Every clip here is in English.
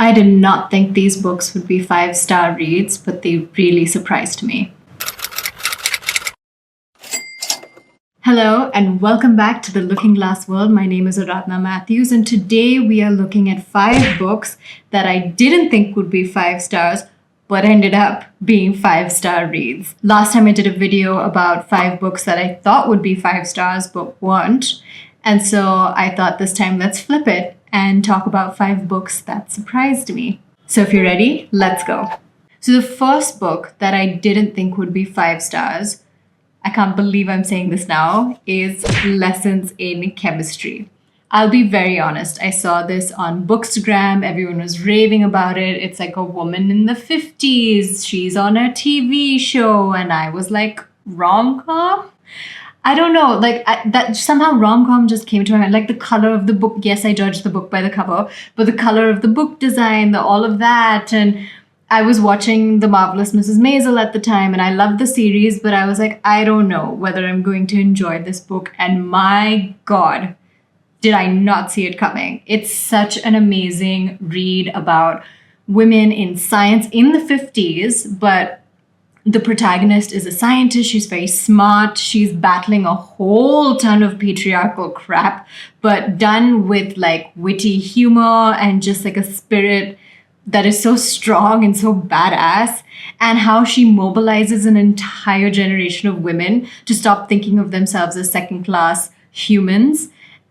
I did not think these books would be 5-star reads, but they really surprised me. Hello and welcome back to the Looking Glass World. My name is Aradhna Matthews and today we are looking at 5 books that I didn't think would be 5 stars but ended up being 5-star reads. Last time I did a video about 5 books that I thought would be 5 stars but weren't. And so I thought this time let's flip it and talk about 5 books that surprised me. So if you're ready, let's go. So the first book that I didn't think would be 5 stars, I can't believe I'm saying this now, is Lessons in Chemistry. I'll be very honest. I saw this on Bookstagram. Everyone was raving about it. It's like a woman in the 50s. She's on a TV show. And I was like, rom-com? I don't know. That somehow rom-com just came to my mind. Like the color of the book. Yes, I judged the book by the cover. But the color of the book design, all of that. And I was watching The Marvelous Mrs. Maisel at the time. And I loved the series. But I was like, I don't know whether I'm going to enjoy this book. And my God, did I not see it coming. It's such an amazing read about women in science in the 50s, but the protagonist is a scientist. She's very smart. She's battling a whole ton of patriarchal crap, but done with like witty humor and just like a spirit that is so strong and so badass, and how she mobilizes an entire generation of women to stop thinking of themselves as second-class humans.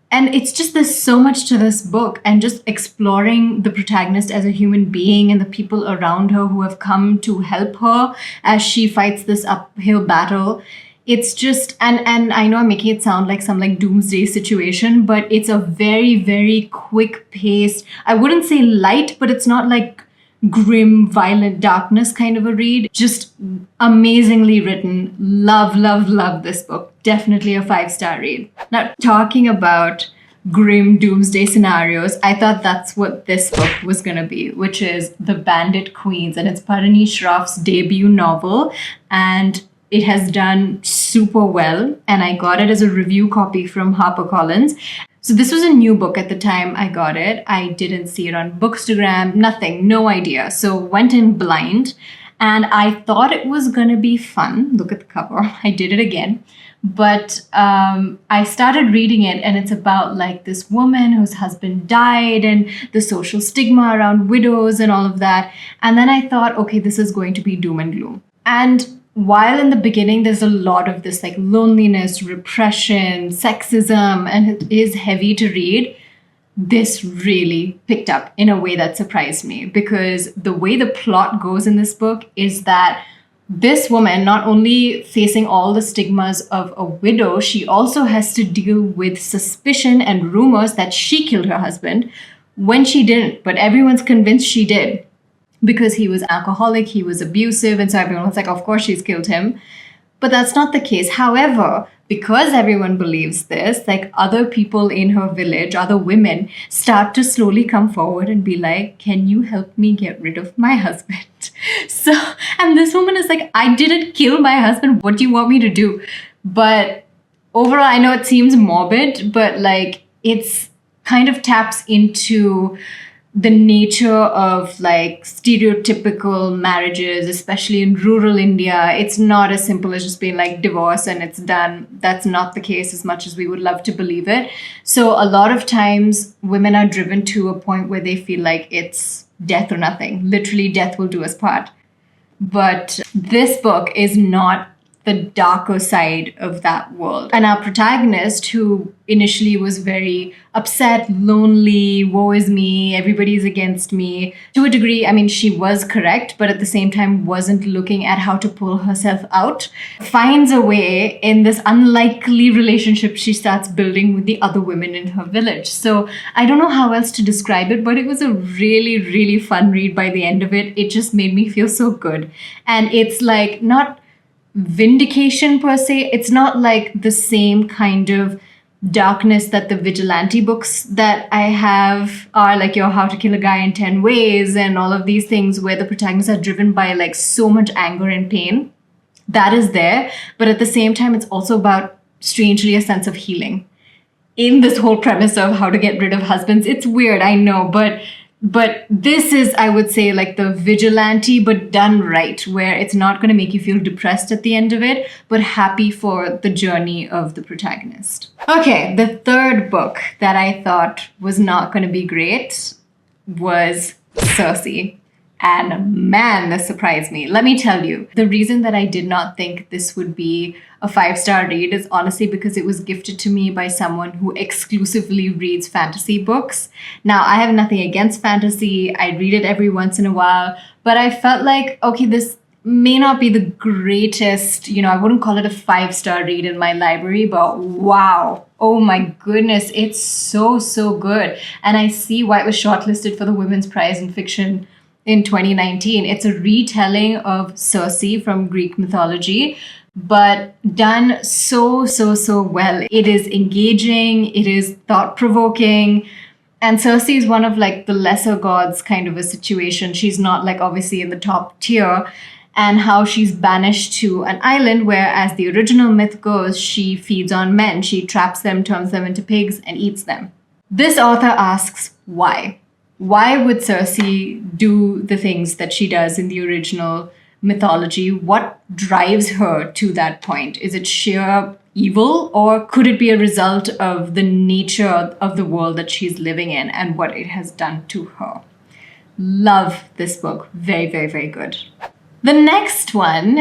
And it's just, there's so much to this book, and just exploring the protagonist as a human being and the people around her who have come to help her as she fights this uphill battle. It's just, and I know I'm making it sound like some like doomsday situation, but it's a very, very quick paced, I wouldn't say light, but it's not like grim, violent darkness kind of a read. Just amazingly written. Love, love, love this book. Definitely a 5-star read. Now, talking about grim doomsday scenarios, I thought that's what this book was going to be, which is The Bandit Queens. And it's Parini Shroff's debut novel. And it has done super well. And I got it as a review copy from HarperCollins. So this was a new book at the time I got it. I didn't see it on Bookstagram, nothing, no idea. So went in blind and I thought it was going to be fun. Look at the cover. I did it again. But I started reading it and it's about like this woman whose husband died and the social stigma around widows and all of that. And then I thought, okay, this is going to be doom and gloom. And while in the beginning, there's a lot of this like loneliness, repression, sexism, and it is heavy to read, this really picked up in a way that surprised me, because the way the plot goes in this book is that this woman, not only facing all the stigmas of a widow, she also has to deal with suspicion and rumors that she killed her husband when she didn't, but everyone's convinced she did. Because he was alcoholic, he was abusive, and so everyone was like, of course she's killed him. But that's not the case. However, because everyone believes this, like other people in her village, other women, start to slowly come forward and be like, can you help me get rid of my husband? So, and this woman is like, I didn't kill my husband. What do you want me to do? But overall, I know it seems morbid, but like it's kind of taps into the nature of like stereotypical marriages, especially in rural India. It's not as simple as just being like divorce and it's done. That's not the case as much as we would love to believe it. So a lot of times women are driven to a point where they feel like it's death or nothing. Literally, death will do us part. But this book is not the darker side of that world. And our protagonist, who initially was very upset, lonely, woe is me, everybody's against me. To a degree, I mean, she was correct, but at the same time wasn't looking at how to pull herself out. Finds a way in this unlikely relationship she starts building with the other women in her village. So I don't know how else to describe it, but it was a really, really fun read by the end of it. It just made me feel so good. And it's like not vindication per se. It's not like the same kind of darkness that the vigilante books that I have are, like your How to Kill a Guy in 10 Ways and all of these things where the protagonists are driven by like so much anger and pain. That is there. But at the same time, it's also about strangely a sense of healing in this whole premise of how to get rid of husbands. It's weird, I know, but But this is, I would say, like the vigilante, but done right, where it's not going to make you feel depressed at the end of it, but happy for the journey of the protagonist. Okay, the third book that I thought was not going to be great was Circe. And man, this surprised me. Let me tell you, the reason that I did not think this would be a 5-star read is honestly because it was gifted to me by someone who exclusively reads fantasy books. Now, I have nothing against fantasy. I read it every once in a while, but I felt like, okay, this may not be the greatest, I wouldn't call it a 5-star read in my library, but wow. Oh my goodness, it's so, so good. And I see why it was shortlisted for the Women's Prize in Fiction in 2019. It's a retelling of Circe from Greek mythology, but done so, so, so well. It is engaging, it is thought-provoking, and Circe is one of like the lesser gods kind of a situation. She's not like obviously in the top tier, and how she's banished to an island where, as the original myth goes, she feeds on men. She traps them, turns them into pigs, and eats them. This author asks why. Why would Circe do the things that she does in the original mythology? What drives her to that point? Is it sheer evil, or could it be a result of the nature of the world that she's living in and what it has done to her? Love this book. Very, very, very good. The next one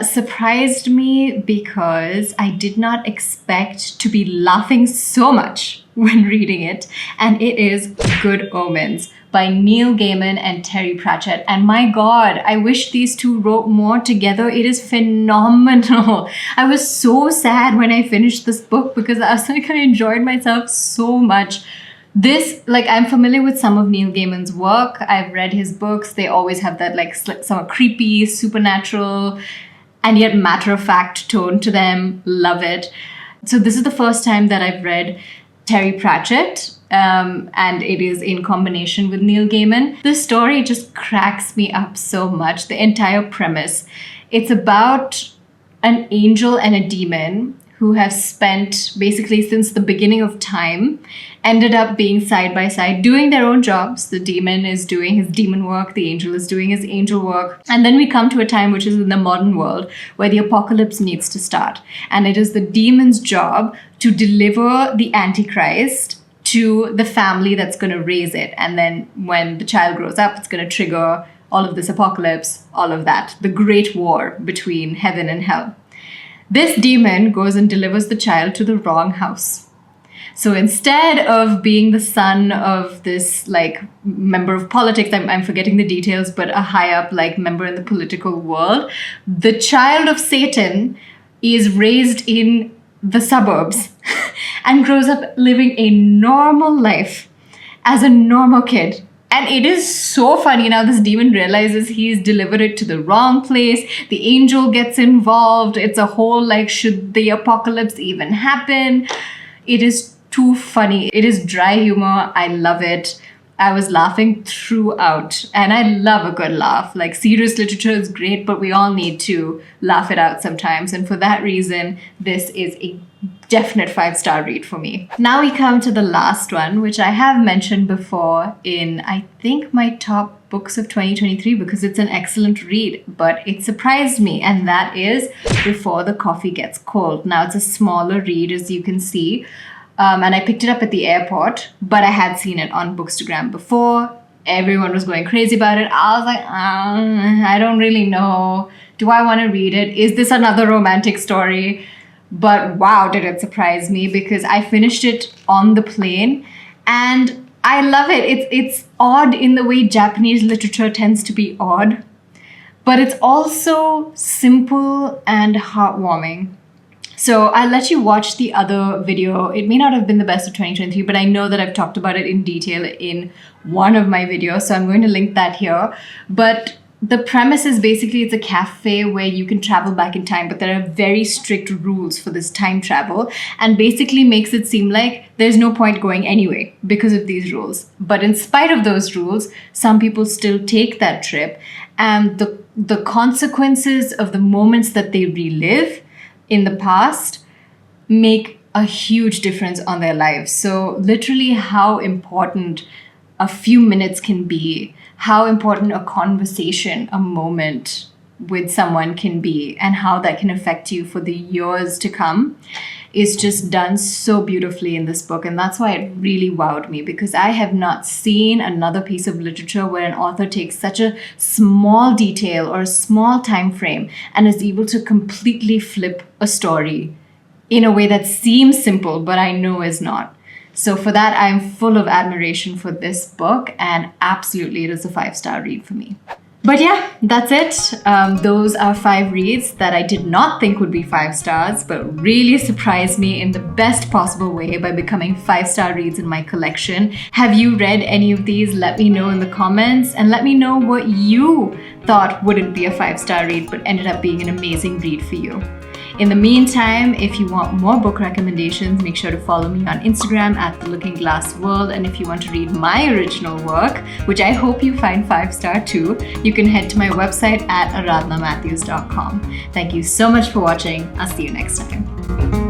surprised me because I did not expect to be laughing so much when reading it, and it is Good Omens by Neil Gaiman and Terry Pratchett. And my God, I wish these two wrote more together. It is phenomenal. I was so sad when I finished this book because I was like, I enjoyed myself so much. This, like, I'm familiar with some of Neil Gaiman's work. I've read his books. They always have that, like, some creepy, supernatural, and yet matter-of-fact tone to them. Love it. So this is the first time that I've read Terry Pratchett, and it is in combination with Neil Gaiman. This story just cracks me up so much, the entire premise. It's about an angel and a demon who have spent basically since the beginning of time, ended up being side by side, doing their own jobs. The demon is doing his demon work, the angel is doing his angel work. And then we come to a time which is in the modern world where the apocalypse needs to start. And it is the demon's job to deliver the Antichrist to the family that's going to raise it. And then when the child grows up, it's going to trigger all of this apocalypse, all of that, the great war between heaven and hell. This demon goes and delivers the child to the wrong house. So instead of being the son of this like member of politics, I'm forgetting the details, but a high up like member in the political world, the child of Satan is raised in the suburbs and grows up living a normal life as a normal kid. And it is so funny. Now this demon realizes he's delivered it to the wrong place. The angel gets involved. It's a whole like, should the apocalypse even happen? It is too funny. It is dry humor. I love it. I was laughing throughout, and I love a good laugh. Like, serious literature is great, but we all need to laugh it out sometimes. And for that reason, this is a definite 5-star read for me. Now we come to the last one, which I have mentioned before in, I think, my top books of 2023 because it's an excellent read, but it surprised me, and that is Before the Coffee Gets Cold. Now, it's a smaller read, as you can see. And I picked it up at the airport, but I had seen it on Bookstagram before. Everyone was going crazy about it. I was like, I don't really know. Do I want to read it? Is this another romantic story? But wow, did it surprise me because I finished it on the plane and I love it. It's odd in the way Japanese literature tends to be odd, but it's also simple and heartwarming. So I'll let you watch the other video. It may not have been the best of 2023, but I know that I've talked about it in detail in one of my videos, so I'm going to link that here. But the premise is basically it's a cafe where you can travel back in time, but there are very strict rules for this time travel, and basically makes it seem like there's no point going anyway because of these rules. But in spite of those rules, some people still take that trip, and the consequences of the moments that they relive in the past make a huge difference on their lives. So literally how important a few minutes can be, how important a conversation, a moment with someone can be, and how that can affect you for the years to come is just done so beautifully in this book. And that's why it really wowed me, because I have not seen another piece of literature where an author takes such a small detail or a small time frame and is able to completely flip a story in a way that seems simple, but I know is not. So for that, I'm full of admiration for this book, and absolutely it is a 5-star read for me. But yeah, that's it. Those are 5 reads that I did not think would be 5 stars, but really surprised me in the best possible way by becoming 5-star reads in my collection. Have you read any of these? Let me know in the comments, and let me know what you thought wouldn't be a 5-star read but ended up being an amazing read for you. In the meantime, if you want more book recommendations, make sure to follow me on Instagram at The Looking Glass World. And if you want to read my original work, which I hope you find 5-star too, you can head to my website at aradhnamatthews.com. Thank you so much for watching. I'll see you next time.